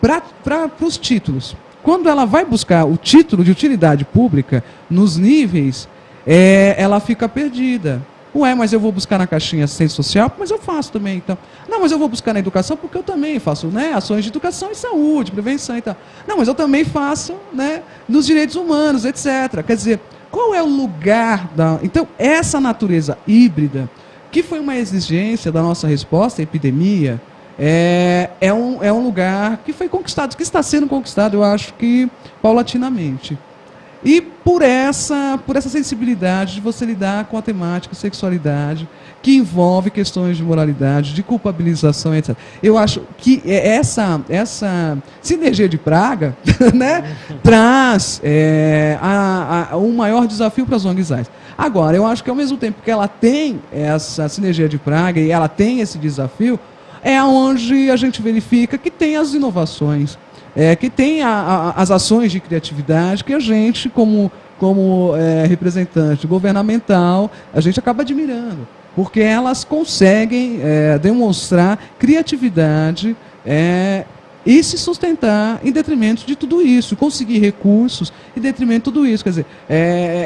para os títulos. Quando ela vai buscar o título de utilidade pública nos níveis, ela fica perdida. Ué, mas eu vou buscar na caixinha assistência social, mas eu faço também, então. Não, mas eu vou buscar na educação porque eu também faço, né, ações de educação e saúde, prevenção e tal. Não, mas eu também faço, né, nos direitos humanos, etc. Quer dizer, qual é o lugar da... Então, essa natureza híbrida, que foi uma exigência da nossa resposta à epidemia, é um lugar que foi conquistado, que está sendo conquistado, eu acho que paulatinamente. E por essa sensibilidade de você lidar com a temática sexualidade, que envolve questões de moralidade, de culpabilização, etc. Eu acho que essa sinergia de praga, né, traz um maior desafio para as ONGs AIDS. Agora, eu acho que ao mesmo tempo que ela tem essa sinergia de praga e ela tem esse desafio, é onde a gente verifica que tem as inovações. que tem as ações de criatividade que a gente, como representante governamental, a gente acaba admirando, porque elas conseguem demonstrar criatividade e se sustentar em detrimento de tudo isso, conseguir recursos em detrimento de tudo isso. Quer dizer,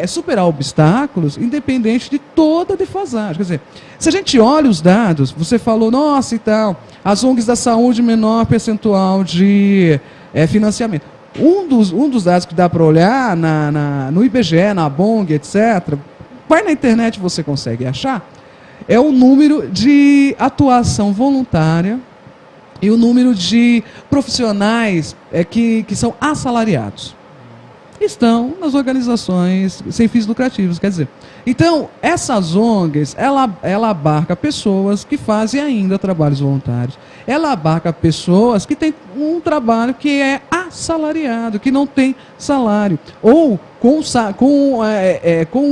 superar obstáculos independente de toda a defasagem. Quer dizer, se a gente olha os dados, você falou, nossa e tal, as ONGs da saúde, menor percentual de financiamento. Um dos dados que dá para olhar no IBGE, na BONG, etc., vai na internet, você consegue achar, é o número de atuação voluntária e o número de profissionais que são assalariados. Estão nas organizações sem fins lucrativos, quer dizer. Então, essas ONGs, ela abarca pessoas que fazem ainda trabalhos voluntários. Ela abarca pessoas que têm um trabalho que é assalariado, que não tem salário. Ou com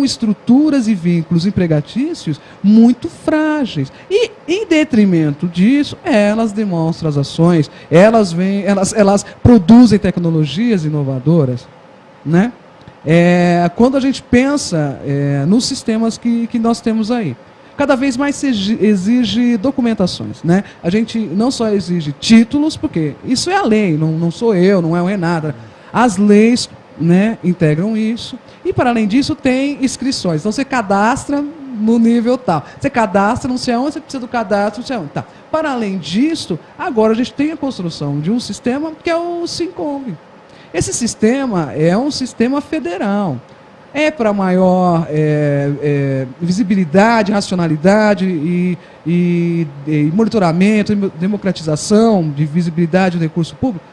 estruturas e vínculos empregatícios muito frágeis. E, em detrimento disso, elas demonstram as ações, elas produzem tecnologias inovadoras, né? Quando a gente pensa nos sistemas que nós temos aí, cada vez mais se exige documentações, né? A gente não só exige títulos, porque isso é a lei, não sou eu, não é o Renato. As leis, né, integram isso. E, para além disso, tem inscrições. Então, você cadastra no nível tal. Você cadastra não sei onde, você precisa do cadastro não sei onde. Tá. Para além disso, agora a gente tem a construção de um sistema que é o SINCONG. Esse sistema é um sistema federal. É para maior visibilidade, racionalidade e monitoramento, democratização de visibilidade do recurso público.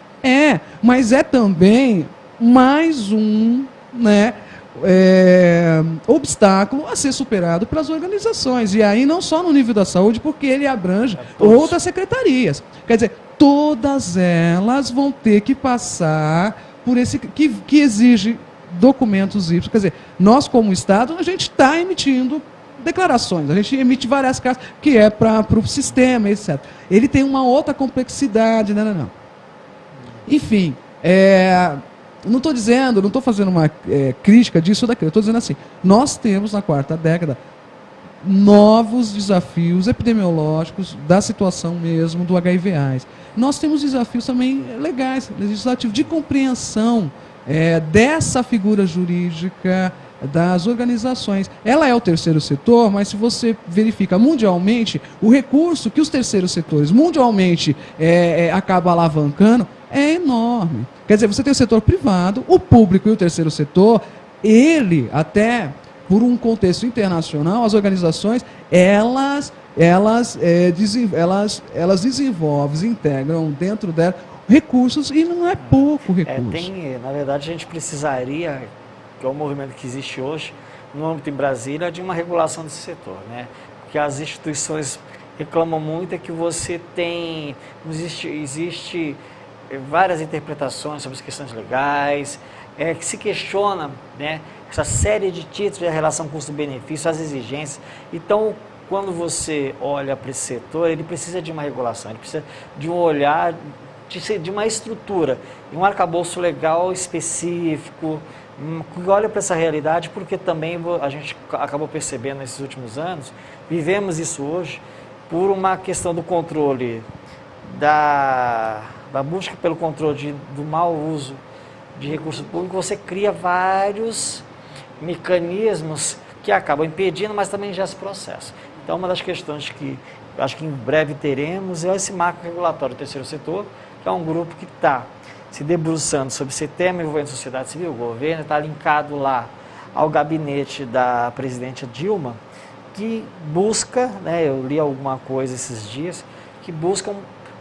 Mas é também mais um, né, obstáculo a ser superado pelas organizações. E aí não só no nível da saúde, porque ele abrange outras secretarias. Quer dizer, todas elas vão ter que passar por esse que exige documentos Y. Quer dizer, nós como Estado, a gente está emitindo declarações, a gente emite várias cartas, que é para o sistema, etc. Ele tem uma outra complexidade, não. Enfim, não estou fazendo uma crítica disso ou daquilo, estou dizendo assim, nós temos na quarta década novos desafios epidemiológicos da situação mesmo do HIV/AIDS. Nós temos desafios também legais, legislativos, de compreensão dessa figura jurídica das organizações. Ela é o terceiro setor, mas se você verifica mundialmente, o recurso que os terceiros setores mundialmente acabam alavancando é enorme. Quer dizer, você tem o setor privado, o público e o terceiro setor, ele até por um contexto internacional, as organizações, elas desenvolvem, integram dentro dela recursos, e não é pouco recurso. Na verdade, a gente precisaria, que é o movimento que existe hoje, no âmbito em Brasília, de uma regulação desse setor, né? Porque as instituições reclamam muito que você tem, existe várias interpretações sobre as questões legais, que se questiona, né, essa série de títulos, a relação custo-benefício, as exigências. Então, quando você olha para esse setor, ele precisa de uma regulação, ele precisa de um olhar, de uma estrutura, um arcabouço legal específico, que olha para essa realidade, porque também a gente acabou percebendo nesses últimos anos, vivemos isso hoje, por uma questão do controle, da busca pelo controle do mau uso de recurso público, você cria vários mecanismos que acabam impedindo, mas também já esse processo. Então, uma das questões que acho que em breve teremos é esse marco regulatório do terceiro setor, que é um grupo que está se debruçando sobre esse tema envolvendo a sociedade civil, o governo, está linkado lá ao gabinete da presidente Dilma, que busca, né, eu li alguma coisa esses dias, que busca,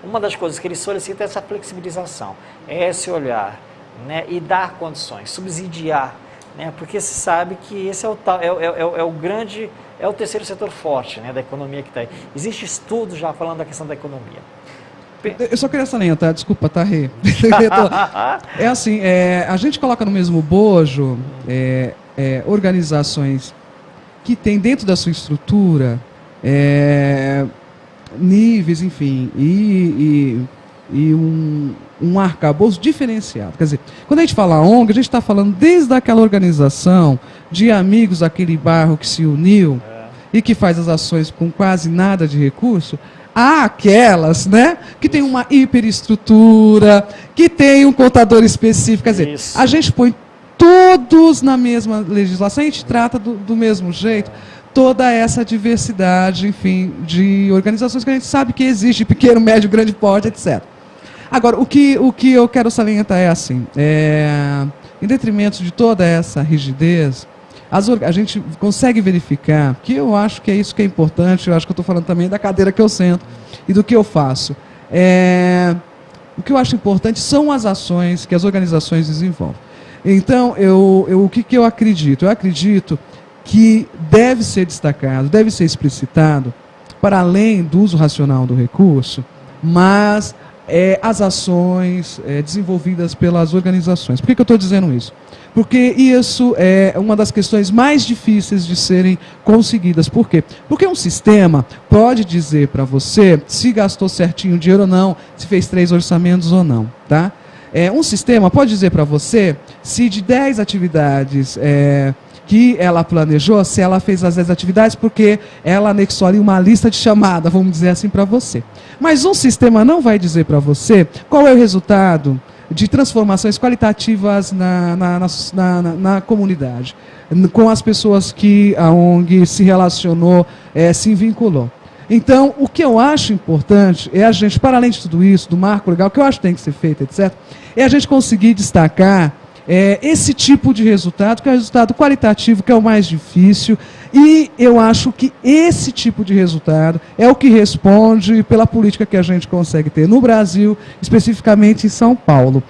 uma das coisas que ele solicita é essa flexibilização, é esse olhar, né, e dar condições, subsidiar, né, porque se sabe que esse é o terceiro setor forte, né, da economia que está aí. Existe estudo já falando da questão da economia. Eu só queria salientar, desculpa, tá, Rê? É assim, a gente coloca no mesmo bojo organizações que têm dentro da sua estrutura níveis, enfim, e e um arcabouço diferenciado. Quer dizer, quando a gente fala ONG, a gente está falando desde aquela organização de amigos daquele bairro que se uniu e que faz as ações com quase nada de recurso, há aquelas, né, que tem uma hiperestrutura, que tem um contador específico. Quer dizer, a gente põe todos na mesma legislação, a gente trata do mesmo jeito toda essa diversidade, enfim, de organizações que a gente sabe que existe, pequeno, médio, grande porte, etc. Agora, o que eu quero salientar é assim, em detrimento de toda essa rigidez, a gente consegue verificar, que eu acho que é isso que é importante, eu acho que eu estou falando também da cadeira que eu sento e do que eu faço. O que eu acho importante são as ações que as organizações desenvolvem. Então, o que eu acredito? Eu acredito que deve ser destacado, deve ser explicitado, para além do uso racional do recurso, mas as ações desenvolvidas pelas organizações. Por que eu estou dizendo isso? Porque isso é uma das questões mais difíceis de serem conseguidas. Por quê? Porque um sistema pode dizer para você se gastou certinho o dinheiro ou não, se fez 3 orçamentos ou não, tá? Um sistema pode dizer para você se de 10 atividades que ela planejou, se ela fez as 10 atividades, porque ela anexou ali uma lista de chamada, vamos dizer assim, para você. Mas um sistema não vai dizer para você qual é o resultado de transformações qualitativas na comunidade, com as pessoas que a ONG se relacionou, se vinculou. Então, o que eu acho importante é a gente, para além de tudo isso, do marco legal, o que eu acho que tem que ser feito, etc., é a gente conseguir destacar esse tipo de resultado, que é o resultado qualitativo, que é o mais difícil, e eu acho que esse tipo de resultado é o que responde pela política que a gente consegue ter no Brasil, especificamente em São Paulo.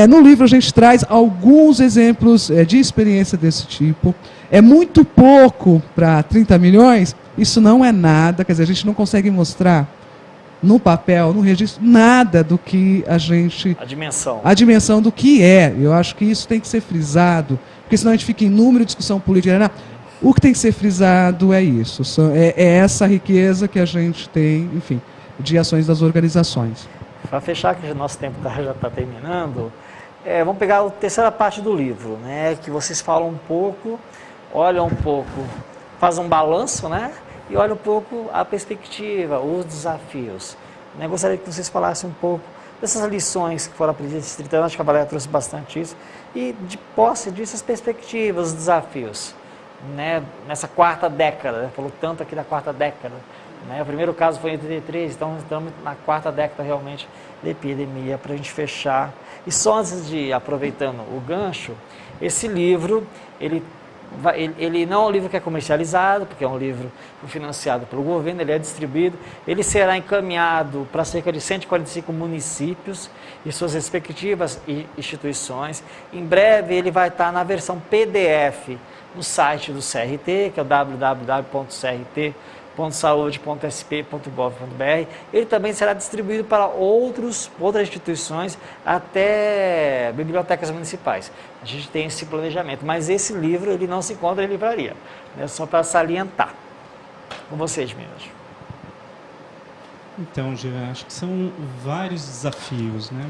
No livro a gente traz alguns exemplos de experiência desse tipo. É muito pouco para 30 milhões, isso não é nada, quer dizer, a gente não consegue mostrar no papel, no registro, nada do que a gente... A dimensão do que é. Eu acho que isso tem que ser frisado, porque senão a gente fica em número, discussão política. Não. O que tem que ser frisado é isso. É essa riqueza que a gente tem, enfim, de ações das organizações. Para fechar, que o nosso tempo já está terminando, vamos pegar a terceira parte do livro, né, que vocês falam um pouco, olham um pouco, fazem um balanço, né? E olha um pouco a perspectiva, os desafios. Eu gostaria que vocês falassem um pouco dessas lições que foram aprendidas nesses 30 anos, acho que a Valéria trouxe bastante isso, e de posse disso, as perspectivas, os desafios, né? Nessa quarta década, falou tanto aqui da quarta década, né? O primeiro caso foi em 83, então estamos na quarta década realmente da epidemia, para a gente fechar. E só antes de, aproveitando o gancho, esse livro, ele não é um livro que é comercializado, porque é um livro financiado pelo governo, ele é distribuído, ele será encaminhado para cerca de 145 municípios e suas respectivas instituições. Em breve ele vai estar na versão PDF no site do CRT, que é o www.crt.saude.sp.gov.br. Ele também será distribuído para outras instituições, até bibliotecas municipais. A gente tem esse planejamento, mas esse livro ele não se encontra em livraria, né? Só para salientar. Com vocês, meninos. Então, Jean, acho que são vários desafios, né?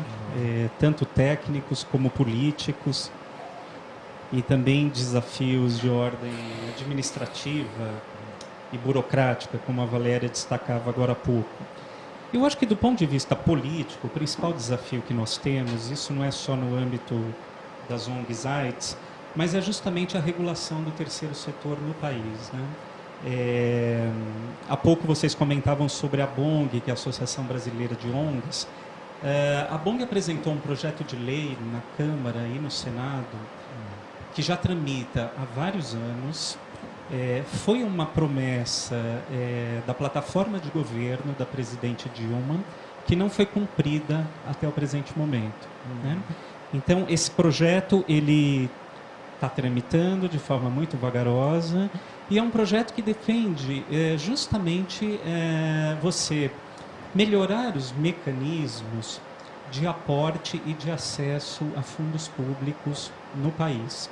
Tanto técnicos como políticos, e também desafios de ordem administrativa e burocrática, como a Valéria destacava agora há pouco. Eu acho que, do ponto de vista político, o principal desafio que nós temos, isso não é só no âmbito das ONGs AIDS, mas é justamente a regulação do terceiro setor no país, né? Há pouco vocês comentavam sobre a BONG, que é a Associação Brasileira de ONGs. A BONG apresentou um projeto de lei na Câmara e no Senado, que já tramita há vários anos. Foi uma promessa da plataforma de governo da presidente Dilma, que não foi cumprida até o presente momento, né? Então, esse projeto ele está tramitando de forma muito vagarosa, e é um projeto que defende justamente você melhorar os mecanismos de aporte e de acesso a fundos públicos no país.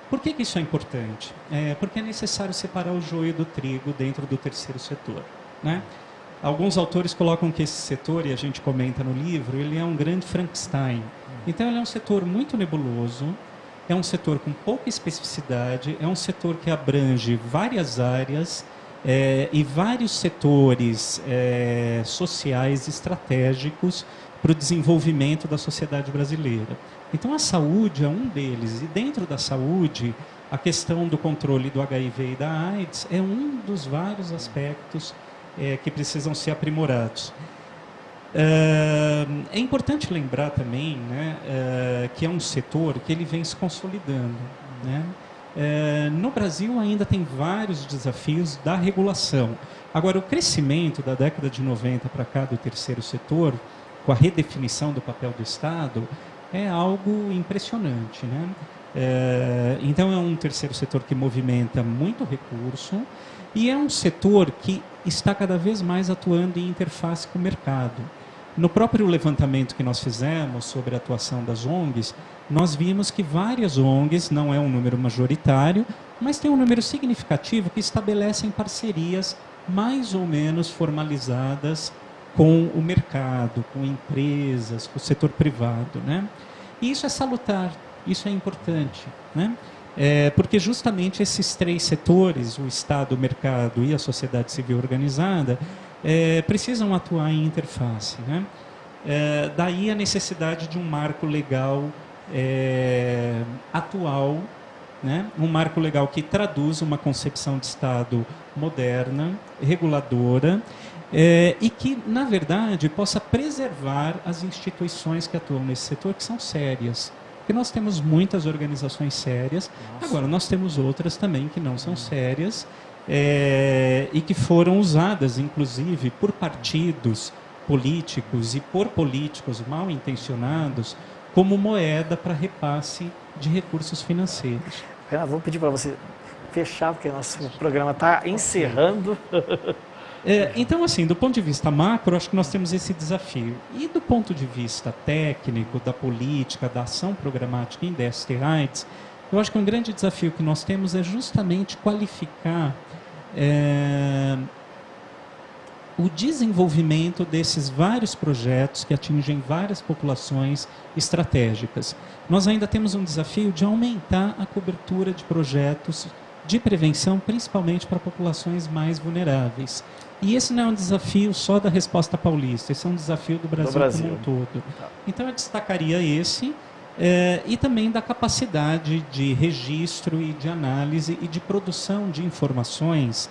Por que isso é importante? Porque é necessário separar o joio do trigo dentro do terceiro setor, né? Alguns autores colocam que esse setor, e a gente comenta no livro, ele é um grande Frankenstein. Então, ele é um setor muito nebuloso, é um setor com pouca especificidade, é um setor que abrange várias áreas e vários setores sociais estratégicos para o desenvolvimento da sociedade brasileira. Então, a saúde é um deles. E dentro da saúde, a questão do controle do HIV e da AIDS é um dos vários aspectos que precisam ser aprimorados. É importante lembrar também, né, que é um setor que ele vem se consolidando, né? No Brasil ainda tem vários desafios da regulação. Agora, o crescimento da década de 90 para cá do terceiro setor, com a redefinição do papel do Estado, é algo impressionante, né? Então, é um terceiro setor que movimenta muito recurso e é um setor que está cada vez mais atuando em interface com o mercado. No próprio levantamento que nós fizemos sobre a atuação das ONGs, nós vimos que várias ONGs, não é um número majoritário, mas tem um número significativo que estabelecem parcerias mais ou menos formalizadas com o mercado, com empresas, com o setor privado, né? E isso é salutar, isso é importante, né? Porque justamente esses três setores, o Estado, o mercado e a sociedade civil organizada, precisam atuar em interface, né? Daí a necessidade de um marco legal atual, né? Um marco legal que traduz uma concepção de Estado moderna, reguladora, e que, na verdade, possa preservar as instituições que atuam nesse setor, que são sérias. Porque nós temos muitas organizações sérias, agora nós temos outras também que não são sérias, e que foram usadas, inclusive, por partidos políticos e por políticos mal intencionados como moeda para repasse de recursos financeiros. Renato, vou pedir para você fechar, porque o nosso programa está encerrando. Então, assim, do ponto de vista macro, acho que nós temos esse desafio. E do ponto de vista técnico, da política, da ação programática em DST-AIDS, eu acho que um grande desafio que nós temos é justamente qualificar o desenvolvimento desses vários projetos que atingem várias populações estratégicas. Nós ainda temos um desafio de aumentar a cobertura de projetos de prevenção, principalmente para populações mais vulneráveis. E esse não é um desafio só da Resposta Paulista, esse é um desafio do Brasil como um todo. Então, eu destacaria esse, e também da capacidade de registro e de análise e de produção de informações,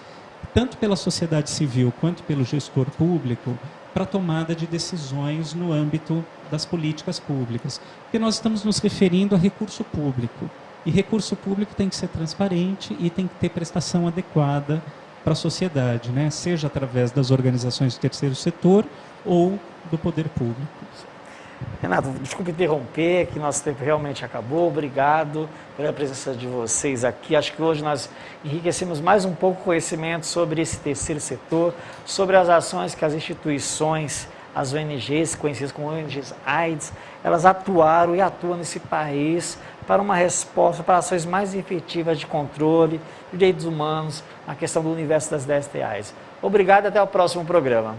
tanto pela sociedade civil quanto pelo gestor público, para a tomada de decisões no âmbito das políticas públicas. Porque nós estamos nos referindo a recurso público. E recurso público tem que ser transparente e tem que ter prestação adequada para a sociedade, né? Seja através das organizações do terceiro setor ou do poder público. Renato, desculpe interromper, que nosso tempo realmente acabou. Obrigado pela presença de vocês aqui. Acho que hoje nós enriquecemos mais um pouco o conhecimento sobre esse terceiro setor, sobre as ações que as instituições, as ONGs, conhecidas como ONGs AIDS, elas atuaram e atuam nesse país para uma resposta, para ações mais efetivas de controle de direitos humanos, na questão do universo das DST-AIDS. Obrigado e até o próximo programa.